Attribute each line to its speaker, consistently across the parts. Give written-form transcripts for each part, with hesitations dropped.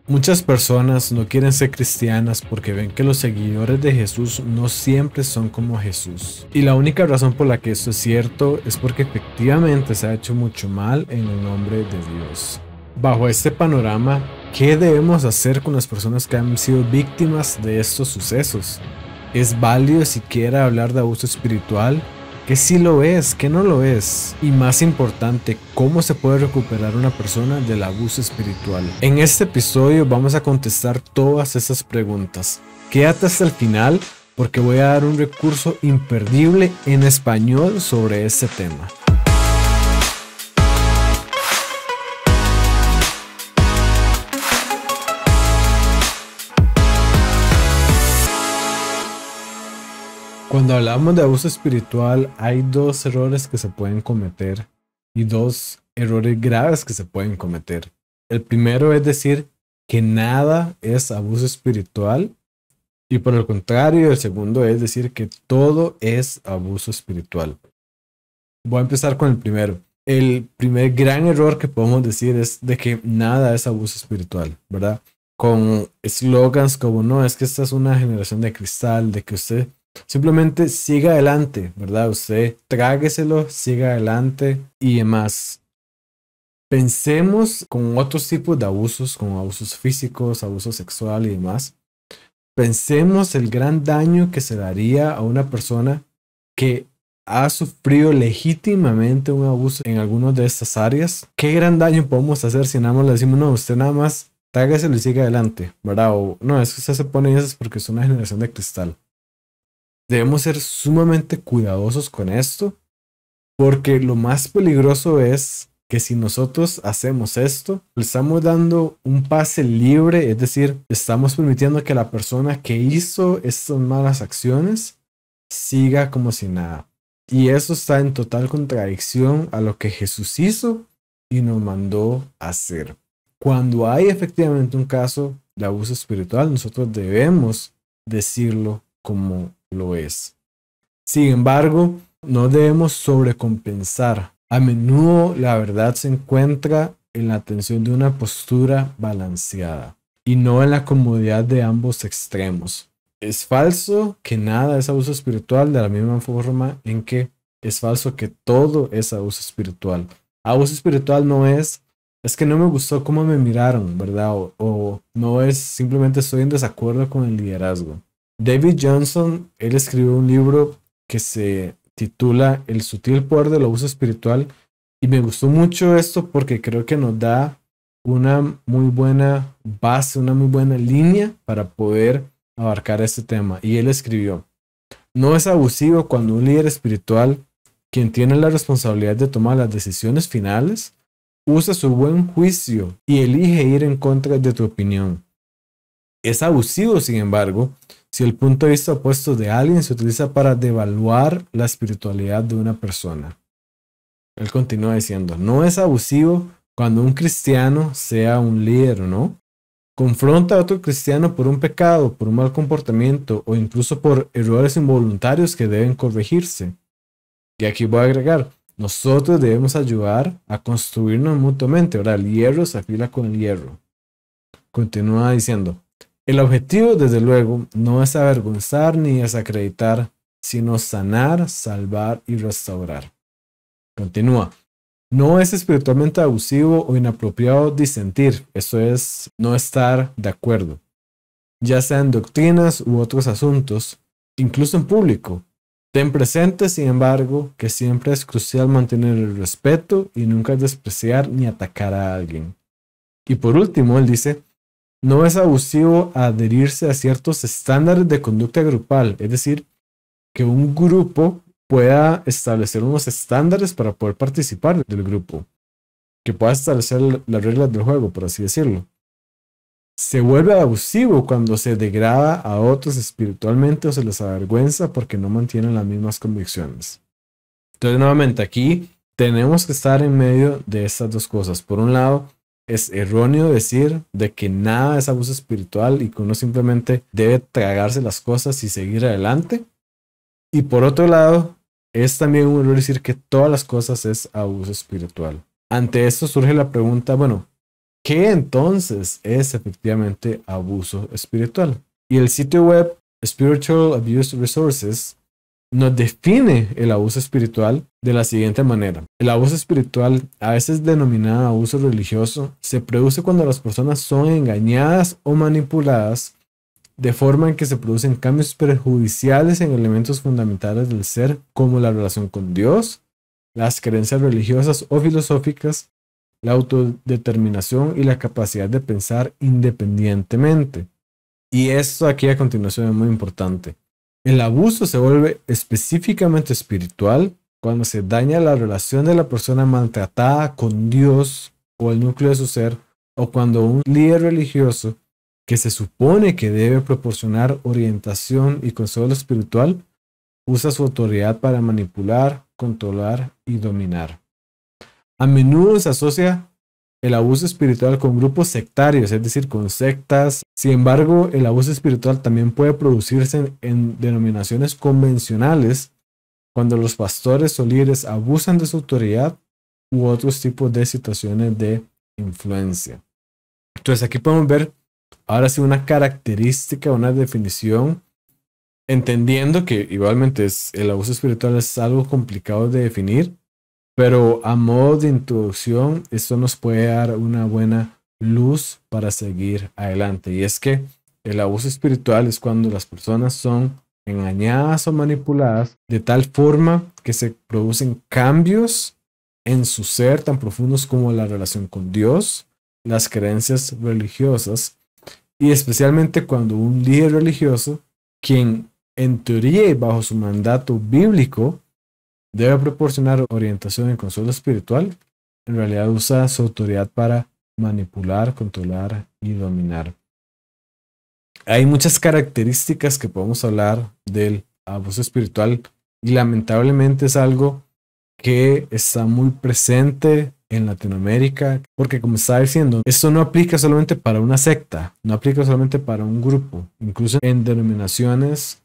Speaker 1: Muchas personas no quieren ser cristianas porque ven que los seguidores de Jesús no siempre son como Jesús. Y la única razón por la que esto es cierto es porque efectivamente se ha hecho mucho mal en el nombre de Dios. Bajo este panorama, ¿qué debemos hacer con las personas que han sido víctimas de estos sucesos? ¿Es válido siquiera hablar de abuso espiritual? ¿Qué sí lo es? ¿Qué no lo es? Y más importante, ¿cómo se puede recuperar una persona del abuso espiritual? En este episodio vamos a contestar todas estas preguntas. Quédate hasta el final porque voy a dar un recurso imperdible en español sobre este tema. Cuando hablamos de abuso espiritual, hay dos errores que se pueden cometer y dos errores graves que se pueden cometer. El primero es decir que nada es abuso espiritual y por el contrario, el segundo es decir que todo es abuso espiritual. Voy a empezar con el primero. El primer gran error que podemos decir es de que nada es abuso espiritual, ¿verdad? Con eslogans como no, es que esta es una generación de cristal, de que usted simplemente siga adelante, ¿verdad? Usted trágueselo, siga adelante y demás. Pensemos con otros tipos de abusos, como abusos físicos, abuso sexual y demás. Pensemos el gran daño que se daría a una persona que ha sufrido legítimamente un abuso en alguna de estas áreas. ¿Qué gran daño podemos hacer si nada más le decimos, no, usted nada más trágueselo y siga adelante, ¿verdad? O no, es que usted se pone eso porque es una generación de cristal. Debemos ser sumamente cuidadosos con esto, porque lo más peligroso es que si nosotros hacemos esto, le estamos dando un pase libre, es decir, estamos permitiendo que la persona que hizo estas malas acciones siga como si nada. Y eso está en total contradicción a lo que Jesús hizo y nos mandó a hacer. Cuando hay efectivamente un caso de abuso espiritual, nosotros debemos decirlo como lo es. Sin embargo, no debemos sobrecompensar. A menudo la verdad se encuentra en la atención de una postura balanceada y no en la comodidad de ambos extremos. Es falso que nada es abuso espiritual de la misma forma en que es falso que todo es abuso espiritual. Abuso espiritual no es que no me gustó cómo me miraron, ¿verdad? O no es simplemente estoy en desacuerdo con el liderazgo. David Johnson, él escribió un libro que se titula El sutil poder del abuso espiritual y me gustó mucho esto porque creo que nos da una muy buena base, una muy buena línea para poder abarcar este tema. Y él escribió, no es abusivo cuando un líder espiritual, quien tiene la responsabilidad de tomar las decisiones finales, usa su buen juicio y elige ir en contra de tu opinión. Es abusivo, sin embargo, si el punto de vista opuesto de alguien se utiliza para devaluar la espiritualidad de una persona. Él continúa diciendo, no es abusivo cuando un cristiano, sea un líder o no, confronta a otro cristiano por un pecado, por un mal comportamiento o incluso por errores involuntarios que deben corregirse. Y aquí voy a agregar, nosotros debemos ayudar a construirnos mutuamente. Ahora, el hierro se afila con el hierro. Continúa diciendo, el objetivo, desde luego, no es avergonzar ni desacreditar, sino sanar, salvar y restaurar. Continúa. No es espiritualmente abusivo o inapropiado disentir, eso es no estar de acuerdo, ya sea en doctrinas u otros asuntos, incluso en público. Ten presente, sin embargo, que siempre es crucial mantener el respeto y nunca despreciar ni atacar a alguien. Y por último, él dice, no es abusivo adherirse a ciertos estándares de conducta grupal, es decir, que un grupo pueda establecer unos estándares para poder participar del grupo, que pueda establecer las reglas del juego, por así decirlo. Se vuelve abusivo cuando se degrada a otros espiritualmente o se les avergüenza porque no mantienen las mismas convicciones. Entonces, nuevamente, aquí tenemos que estar en medio de estas dos cosas. Por un lado, es erróneo decir de que nada es abuso espiritual y que uno simplemente debe tragarse las cosas y seguir adelante. Y por otro lado, es también un error decir que todas las cosas es abuso espiritual. Ante esto surge la pregunta, bueno, ¿qué entonces es efectivamente abuso espiritual? Y el sitio web Spiritual Abuse Resources nos define el abuso espiritual de la siguiente manera. El abuso espiritual, a veces denominado abuso religioso, se produce cuando las personas son engañadas o manipuladas de forma en que se producen cambios perjudiciales en elementos fundamentales del ser, como la relación con Dios, las creencias religiosas o filosóficas, la autodeterminación y la capacidad de pensar independientemente. Y esto aquí a continuación es muy importante. El abuso se vuelve específicamente espiritual cuando se daña la relación de la persona maltratada con Dios o el núcleo de su ser, o cuando un líder religioso que se supone que debe proporcionar orientación y consuelo espiritual usa su autoridad para manipular, controlar y dominar. A menudo se asocia el abuso espiritual con grupos sectarios, es decir, con sectas. Sin embargo, el abuso espiritual también puede producirse en denominaciones convencionales cuando los pastores o líderes abusan de su autoridad u otros tipos de situaciones de influencia. Entonces aquí podemos ver ahora sí una característica, una definición, entendiendo que igualmente el abuso espiritual es algo complicado de definir, pero a modo de introducción, esto nos puede dar una buena luz para seguir adelante. Y es que el abuso espiritual es cuando las personas son engañadas o manipuladas de tal forma que se producen cambios en su ser tan profundos como la relación con Dios, las creencias religiosas, y especialmente cuando un líder religioso, quien en teoría y bajo su mandato bíblico debe proporcionar orientación y consuelo espiritual, en realidad usa su autoridad para manipular, controlar y dominar. Hay muchas características que podemos hablar del abuso espiritual y lamentablemente es algo que está muy presente en Latinoamérica, porque como estaba diciendo, esto no aplica solamente para una secta, no aplica solamente para un grupo, incluso en denominaciones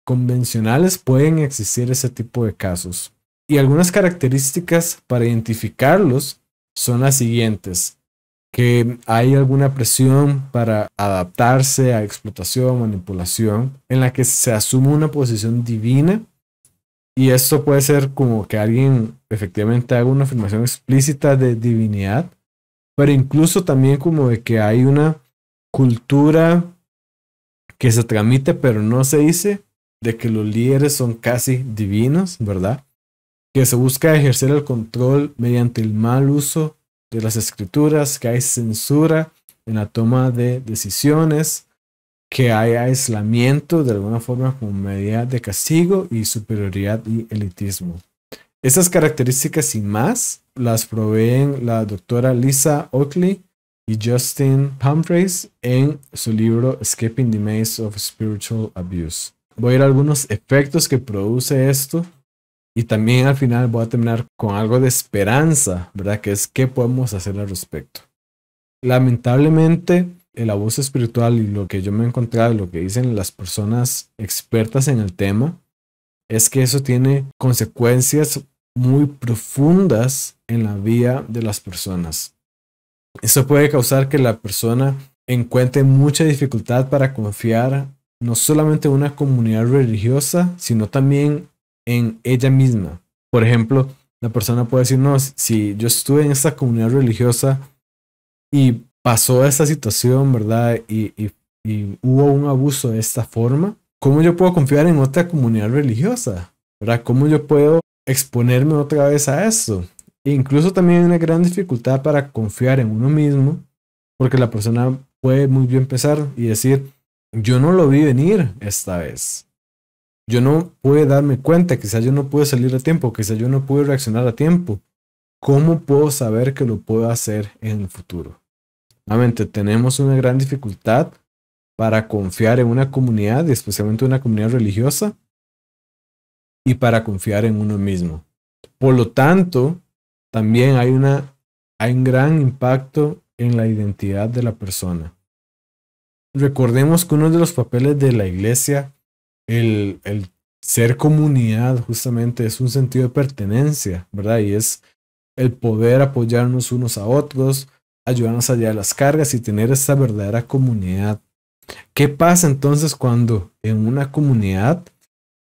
Speaker 1: convencionales pueden existir ese tipo de casos. Y algunas características para identificarlos son las siguientes: que hay alguna presión para adaptarse a explotación, manipulación, en la que se asume una posición divina, y esto puede ser como que alguien efectivamente haga una afirmación explícita de divinidad, pero incluso también como de que hay una cultura que se transmite pero no se dice, de que los líderes son casi divinos, ¿verdad? Que se busca ejercer el control mediante el mal uso de las escrituras, que hay censura en la toma de decisiones, que hay aislamiento de alguna forma como medida de castigo y superioridad y elitismo. Estas características y más las proveen la doctora Lisa Oakley y Justin Humphreys en su libro Escaping the Maze of Spiritual Abuse. Voy a ir a algunos efectos que produce esto y también al final voy a terminar con algo de esperanza, ¿verdad? Que es qué podemos hacer al respecto. Lamentablemente, el abuso espiritual y lo que yo me he encontrado, lo que dicen las personas expertas en el tema, es que eso tiene consecuencias muy profundas en la vida de las personas. Eso puede causar que la persona encuentre mucha dificultad para confiar no solamente en una comunidad religiosa, sino también en ella misma. Por ejemplo, la persona puede decir, no, si yo estuve en esta comunidad religiosa y pasó esta situación, ¿verdad? Y hubo un abuso de esta forma, ¿cómo yo puedo confiar en otra comunidad religiosa? ¿Verdad? ¿Cómo yo puedo exponerme otra vez a esto? E incluso también hay una gran dificultad para confiar en uno mismo, porque la persona puede muy bien pensar y decir, yo no lo vi venir esta vez. Yo no pude darme cuenta, quizás yo no pude salir a tiempo, quizás yo no pude reaccionar a tiempo. ¿Cómo puedo saber que lo puedo hacer en el futuro? Nuevamente, tenemos una gran dificultad para confiar en una comunidad, especialmente una comunidad religiosa, y para confiar en uno mismo. Por lo tanto, también hay un gran impacto en la identidad de la persona. Recordemos que uno de los papeles de la iglesia, el ser comunidad, justamente es un sentido de pertenencia, ¿verdad? Y es el poder apoyarnos unos a otros, ayudarnos a llevar las cargas y tener esta verdadera comunidad. ¿Qué pasa entonces cuando en una comunidad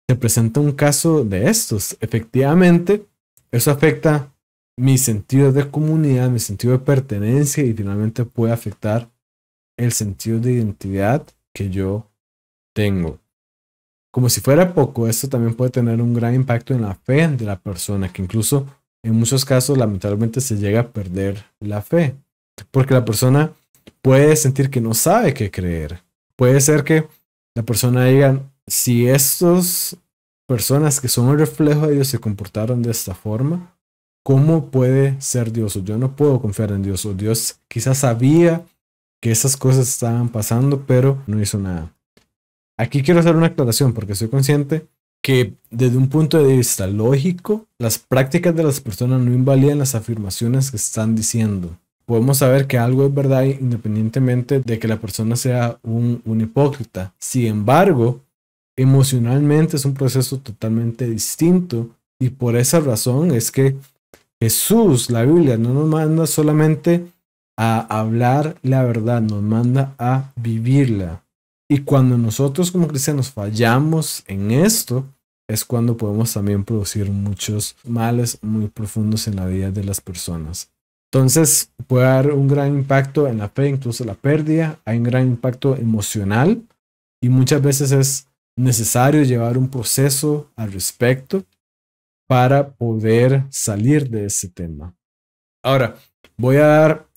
Speaker 1: se presenta un caso de estos? Efectivamente, eso afecta mi sentido de comunidad, mi sentido de pertenencia y finalmente puede afectar el sentido de identidad que yo tengo. Como si fuera poco, esto también puede tener un gran impacto en la fe de la persona, que incluso en muchos casos lamentablemente se llega a perder la fe, porque la persona puede sentir que no sabe qué creer. Puede ser que la persona diga, si estas personas que son el reflejo de Dios se comportaron de esta forma, ¿cómo puede ser Dios? O yo no puedo confiar en Dios. O Dios quizás sabía que esas cosas estaban pasando, pero no hizo nada. Aquí quiero hacer una aclaración porque soy consciente que desde un punto de vista lógico, las prácticas de las personas no invalidan las afirmaciones que están diciendo. Podemos saber que algo es verdad independientemente de que la persona sea un hipócrita. Sin embargo, emocionalmente es un proceso totalmente distinto y por esa razón es que Jesús, la Biblia, no nos manda solamente a hablar la verdad, nos manda a vivirla. Y cuando nosotros como cristianos fallamos en esto, es cuando podemos también producir muchos males muy profundos en la vida de las personas. Entonces puede dar un gran impacto en la fe, incluso la pérdida, hay un gran impacto emocional y muchas veces es necesario llevar un proceso al respecto para poder salir de ese tema. Ahora, voy a dar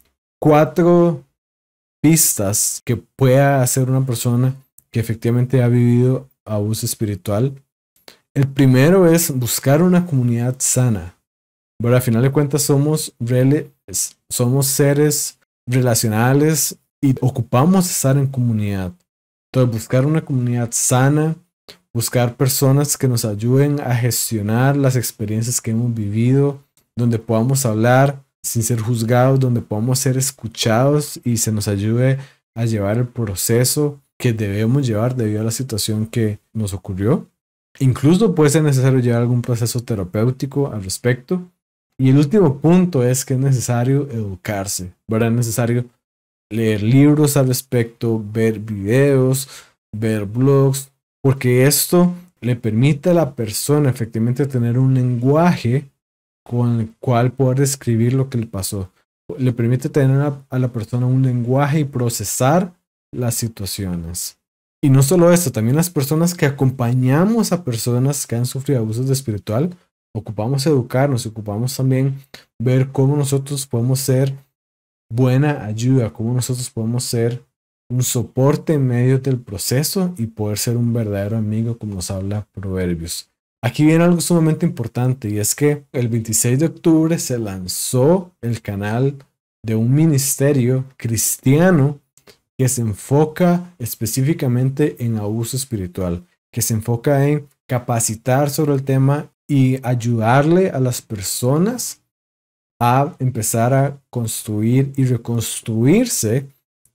Speaker 1: 4 pistas que pueda hacer una persona que efectivamente ha vivido abuso espiritual. El primero es buscar una comunidad sana. Pero al final de cuentas somos seres relacionales y ocupamos estar en comunidad. Entonces buscar una comunidad sana, buscar personas que nos ayuden a gestionar las experiencias que hemos vivido, donde podamos hablar sin ser juzgados, donde podamos ser escuchados y se nos ayude a llevar el proceso que debemos llevar debido a la situación que nos ocurrió. Incluso puede ser necesario llevar algún proceso terapéutico al respecto. Y el último punto es que es necesario educarse, ¿verdad? Es necesario leer libros al respecto, ver videos, ver blogs, porque esto le permite a la persona efectivamente tener un lenguaje con el cual poder describir lo que le pasó. Le permite tener a la persona un lenguaje y procesar las situaciones. Y no solo esto, también las personas que acompañamos a personas que han sufrido abusos de espiritual, ocupamos educarnos, ocupamos también ver cómo nosotros podemos ser buena ayuda, cómo nosotros podemos ser un soporte en medio del proceso y poder ser un verdadero amigo, como nos habla Proverbios. Aquí viene algo sumamente importante y es que el 26 de octubre se lanzó el canal de un ministerio cristiano que se enfoca específicamente en abuso espiritual, que se enfoca en capacitar sobre el tema y ayudarle a las personas a empezar a construir y reconstruirse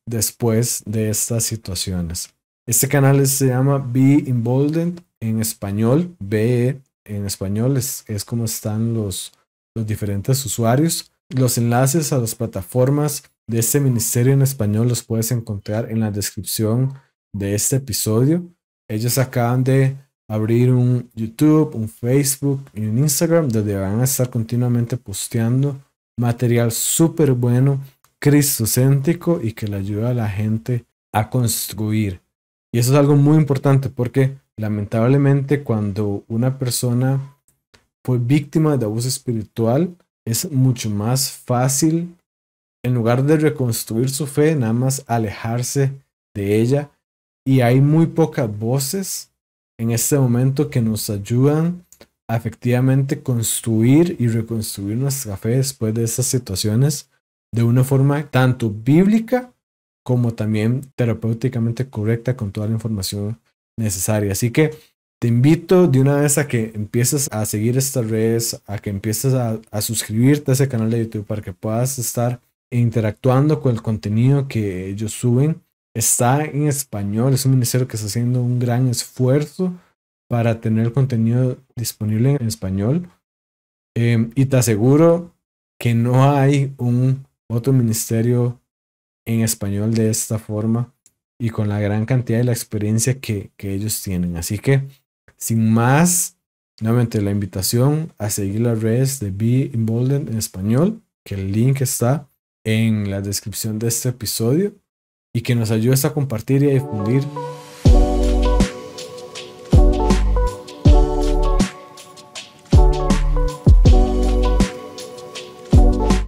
Speaker 1: después de estas situaciones. Este canal se llama Be Emboldened en español. Be en español es como están los diferentes usuarios. Los enlaces a las plataformas de este ministerio en español los puedes encontrar en la descripción de este episodio. Ellos acaban de abrir un YouTube, un Facebook y un Instagram donde van a estar continuamente posteando material súper bueno, cristocéntrico y que le ayuda a la gente a construir. Y eso es algo muy importante porque lamentablemente cuando una persona fue víctima de abuso espiritual es mucho más fácil, en lugar de reconstruir su fe, nada más alejarse de ella. Y hay muy pocas voces en este momento que nos ayudan a efectivamente construir y reconstruir nuestra fe después de esas situaciones de una forma tanto bíblica como también terapéuticamente correcta con toda la información necesaria. Así que te invito de una vez a que empieces a seguir estas redes, a que empieces a suscribirte a ese canal de YouTube para que puedas estar interactuando con el contenido que ellos suben. Está en español, es un ministerio que está haciendo un gran esfuerzo para tener contenido disponible en español. Y te aseguro que no hay un otro ministerio en español de esta forma y con la gran cantidad de la experiencia que ellos tienen. Así que, sin más, nuevamente la invitación a seguir las redes de Be Emboldened en español, que el link está en la descripción de este episodio, y que nos ayudes a compartir y a difundir